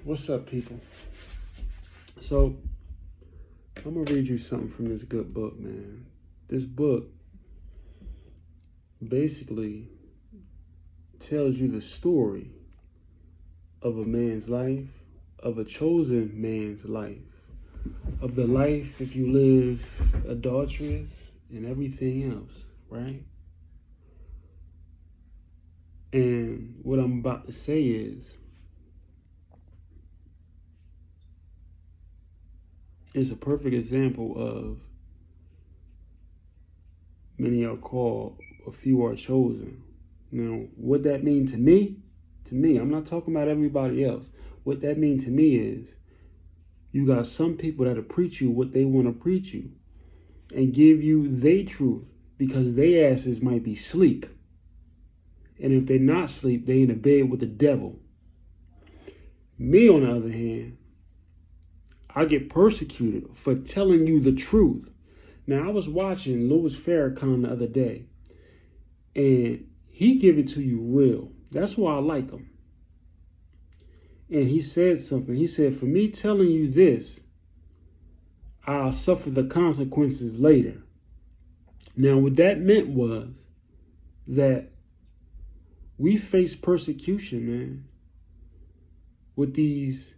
What's up, people? So, I'm gonna read you something from this good book, man. This book basically tells you the story of a man's life, of a chosen man's life, of the life if you live adulterous and everything else, right? And what I'm about to say is, it's a perfect example of many are called, a few are chosen. Now, what that mean to me, I'm not talking about everybody else. What that mean to me is you got some people that'll preach you what they want to preach you and give you their truth because they asses might be sleep. And if they're not sleep, they in a bed with the devil. Me, on the other hand, I get persecuted for telling you the truth. Now, I was watching Louis Farrakhan the other day, and he give it to you real. That's why I like him. And he said something. He said, for me telling you this, I'll suffer the consequences later. Now, what that meant was that we face persecution, man, with these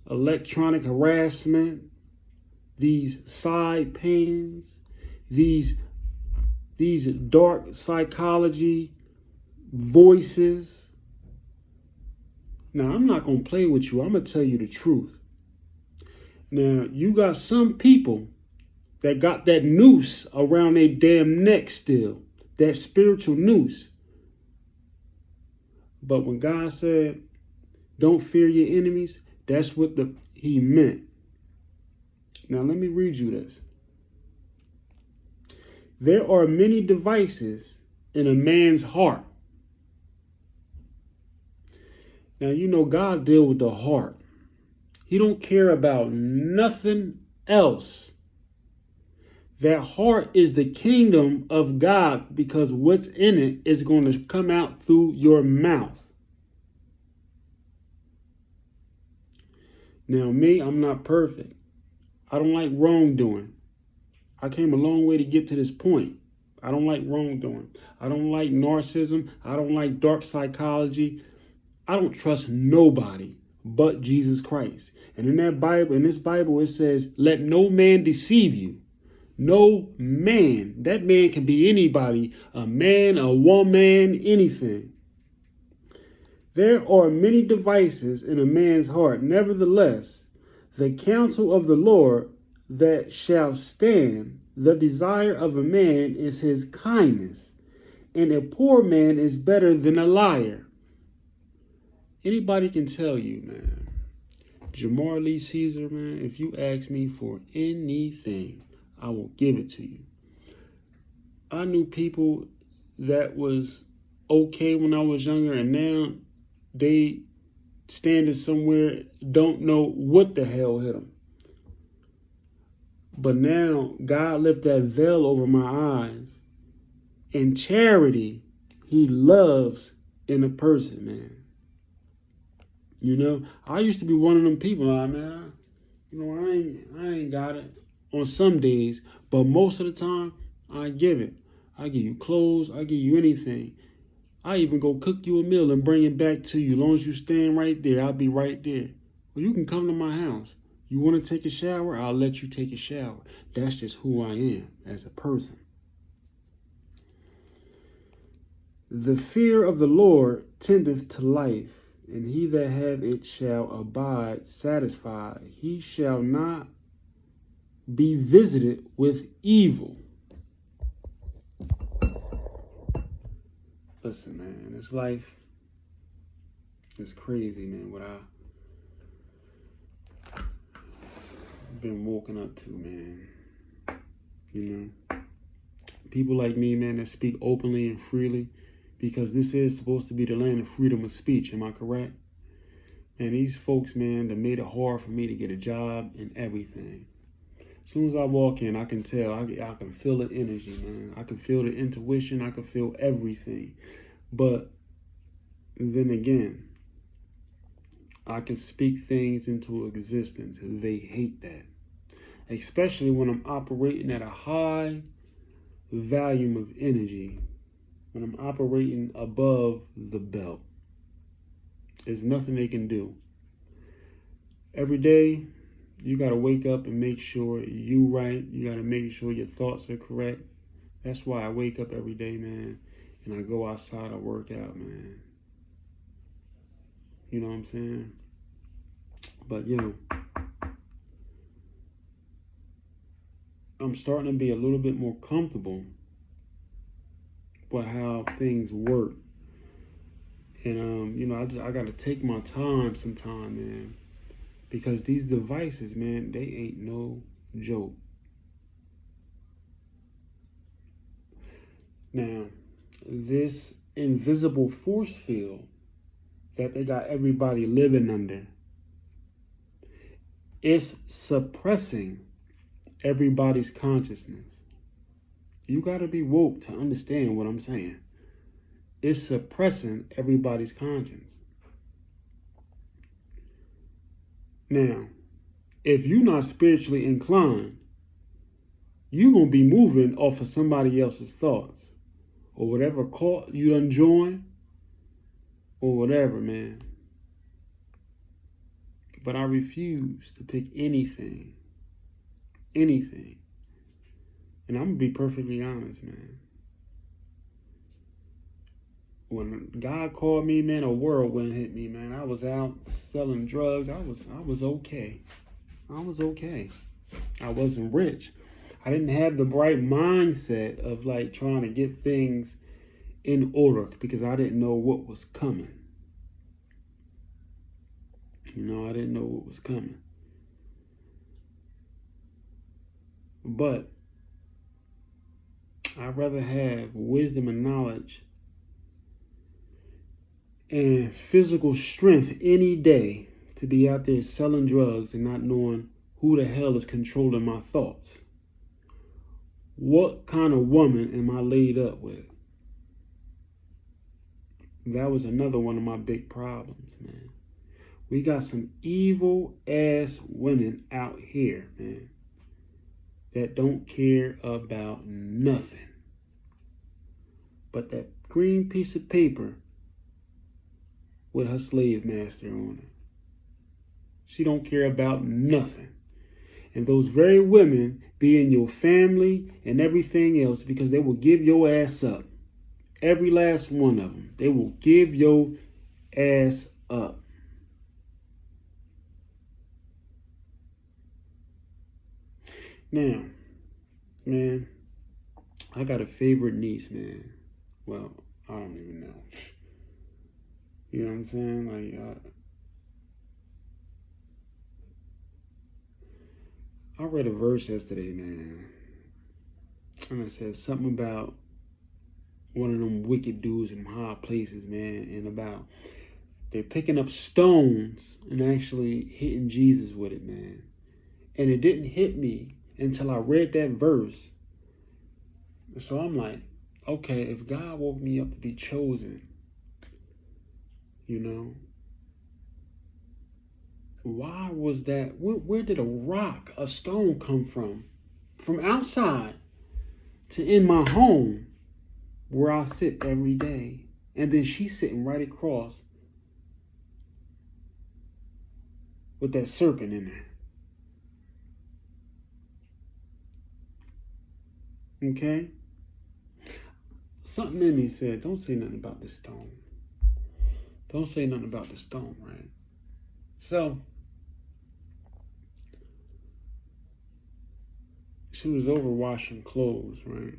electronic harassment, these side pains, these dark psychology voices. Now, I'm not going to play with you. I'm going to tell you the truth. Now, you got some people that got that noose around their damn neck still, that spiritual noose. But when God said, don't fear your enemies, that's what he meant. Now, let me read you this. There are many devices in a man's heart. Now, you know God deals with the heart. He don't care about nothing else. That heart is the kingdom of God because what's in it is going to come out through your mouth. Now, me, I'm not perfect. I don't like wrongdoing. I came a long way to get to this point. I don't like wrongdoing. I don't like narcissism. I don't like dark psychology. I don't trust nobody but Jesus Christ. And in this Bible, it says, let no man deceive you. No man. That man can be anybody, a man, a woman, anything. There are many devices in a man's heart. Nevertheless, the counsel of the Lord that shall stand, the desire of a man is his kindness, and a poor man is better than a liar. Anybody can tell you, man. Jamar Lee Caesar, man, if you ask me for anything, I will give it to you. I knew people that was okay when I was younger, and now they standing somewhere, don't know what the hell hit them. But now God lifted that veil over my eyes. And charity, he loves in a person, man. You know, I used to be one of them people, man. I ain't got it on some days, but most of the time, I give it. I give you clothes, I give you anything. I even go cook you a meal and bring it back to you. As long as you stand right there, I'll be right there. Well, you can come to my house. You want to take a shower? I'll let you take a shower. That's just who I am as a person. The fear of the Lord tendeth to life, and he that hath it shall abide satisfied. He shall not be visited with evil. Listen, man, this life is crazy, man, what I've been woken up to, man. You know, people like me, man, that speak openly and freely, because this is supposed to be the land of freedom of speech, am I correct? And these folks, man, that made it hard for me to get a job and everything. As soon as I walk in, I can tell, I can feel the energy, man. I can feel the intuition, I can feel everything. But then again, I can speak things into existence. They hate that. Especially when I'm operating at a high volume of energy, when I'm operating above the belt. There's nothing they can do. Every day, you got to wake up and make sure you right. You got to make sure your thoughts are correct. That's why I wake up every day, man, and I go outside, I work out, man. You know what I'm saying? But, I'm starting to be a little bit more comfortable with how things work. And, I got to take my time sometime, man. Because these devices, man, they ain't no joke. Now, this invisible force field that they got everybody living under, it's suppressing everybody's consciousness. You got to be woke to understand what I'm saying. It's suppressing everybody's conscience. Now, if you're not spiritually inclined, you're going to be moving off of somebody else's thoughts or whatever cult you done join or whatever, man. But I refuse to pick anything. And I'm going to be perfectly honest, man. When God called me, man, a whirlwind hit me, man. I was out selling drugs. I was okay. I was okay. I wasn't rich. I didn't have the bright mindset of like trying to get things in order because I didn't know what was coming. I didn't know what was coming. But I'd rather have wisdom and knowledge and physical strength any day to be out there selling drugs and not knowing who the hell is controlling my thoughts. What kind of woman am I laid up with? That was another one of my big problems, man. We got some evil ass women out here, man, that don't care about nothing but that green piece of paper with her slave master on it. She don't care about nothing. And those very women be in your family and everything else because they will give your ass up. Every last one of them. They will give your ass up. Now, man, I got a favorite niece, man. Well, I don't even know. You know what I'm saying? I read a verse yesterday, man. And it said something about one of them wicked dudes in high places, man. And about they're picking up stones and actually hitting Jesus with it, man. And it didn't hit me until I read that verse. So I'm like, okay, if God woke me up to be chosen, why was that? Where did a stone come from? From outside to in my home where I sit every day. And then she's sitting right across with that serpent in there. Okay? Something in me said, don't say nothing about this stone. Don't say nothing about the stone, right? So, she was over washing clothes, right?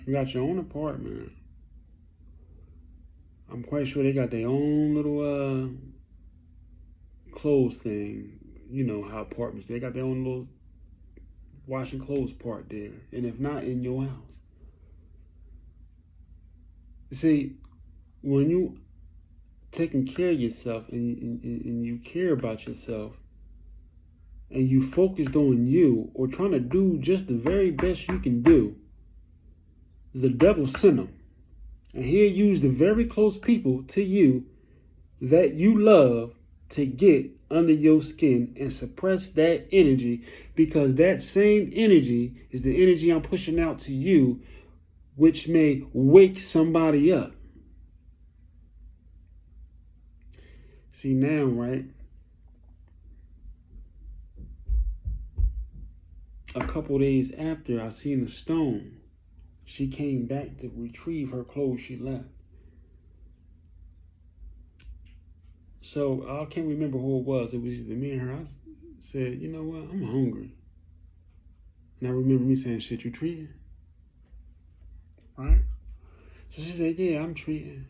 You got your own apartment. I'm quite sure they got their own little clothes thing. You know how apartments, they got their own little washing clothes part there. And if not, in your house. You see, when you taking care of yourself and you care about yourself and you focused on you or trying to do just the very best you can do, the devil sent him. And he'll use the very close people to you that you love to get under your skin and suppress that energy, because that same energy is the energy I'm pushing out to you, which may wake somebody up. See now, right? A couple days after I seen the stone, she came back to retrieve her clothes she left. So I can't remember who it was. It was either me and her. I said, you know what? I'm hungry. And I remember me saying, shit, you treating? Right? So she said, yeah, I'm treating.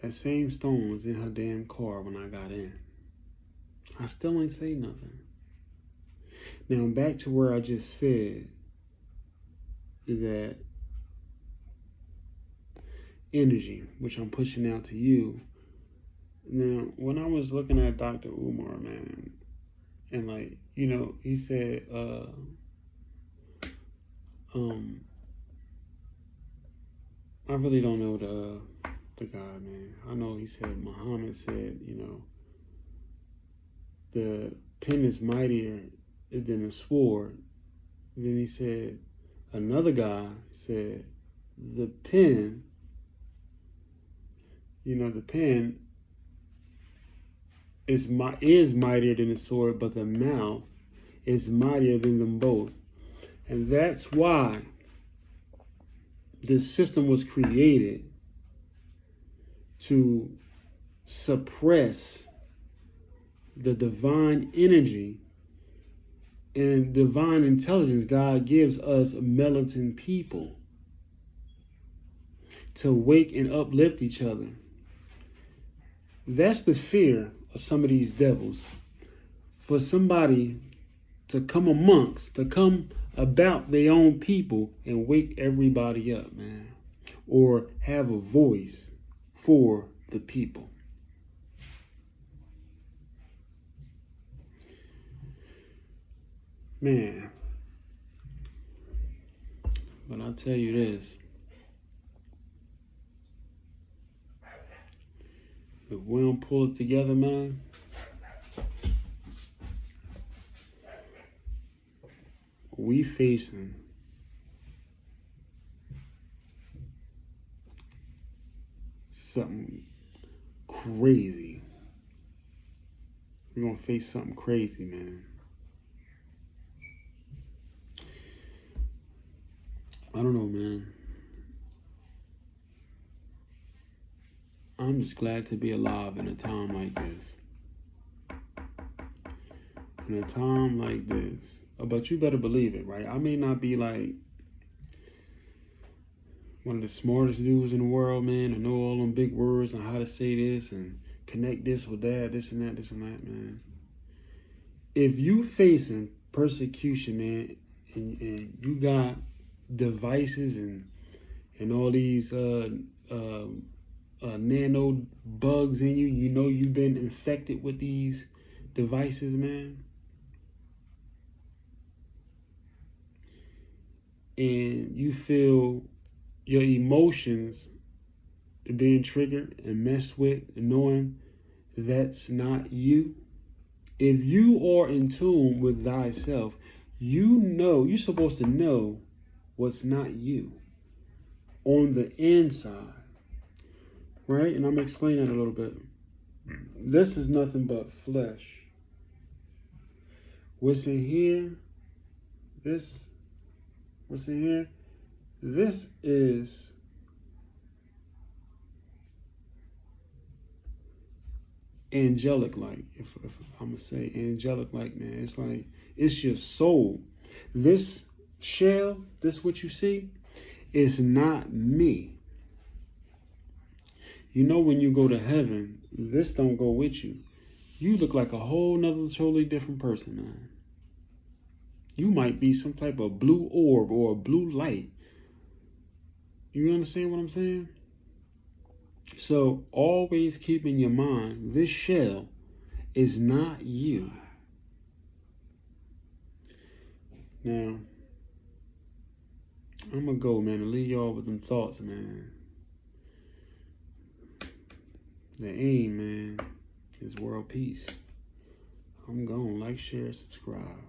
That same stone was in her damn car when I got in. I still ain't say nothing. Now back to where I just said that energy, which I'm pushing out to you. Now, when I was looking at Dr. Umar, man, and like, you know, he said, I really don't know the guy, man. I know he said, Muhammad said, you know, the pen is mightier than the sword. Then he said, another guy said, the pen, you know, the pen is mightier than the sword, but the mouth is mightier than them both. And that's why this system was created, to suppress the divine energy and divine intelligence God gives us militant people to wake and uplift each other. That's the fear of some of these devils. For somebody to come about their own people and wake everybody up, man. Or have a voice for the people. Man. But I'll tell you this. If we don't pull it together, man, we facing something crazy. We're gonna face something crazy, man. I don't know, man. I'm just glad to be alive in a time like this. In a time like this. But you better believe it, right? I may not be like one of the smartest dudes in the world, man, and know all them big words on how to say this and connect this with that, this and that, man. If you facing persecution, man, and you got devices and all these nano bugs in you, you know you've been infected with these devices, man. And you feel your emotions being triggered and messed with, knowing that's not you. If you are in tune with thyself, you know, you're supposed to know what's not you on the inside, right? And I'm going to explain that a little bit. This is nothing but flesh. What's in here, this is angelic like, if I'm gonna say angelic like, man. It's like, it's your soul. This shell, this what you see, is not me. You know, when you go to heaven, this don't go with you. You look like a whole nother totally different person, man. You might be some type of blue orb or a blue light. You understand what I'm saying? So always keep in your mind, this shell is not you. Now, I'm gonna go, man, and leave y'all with them thoughts, man. The aim, man, is world peace. I'm gone. Like, share, subscribe.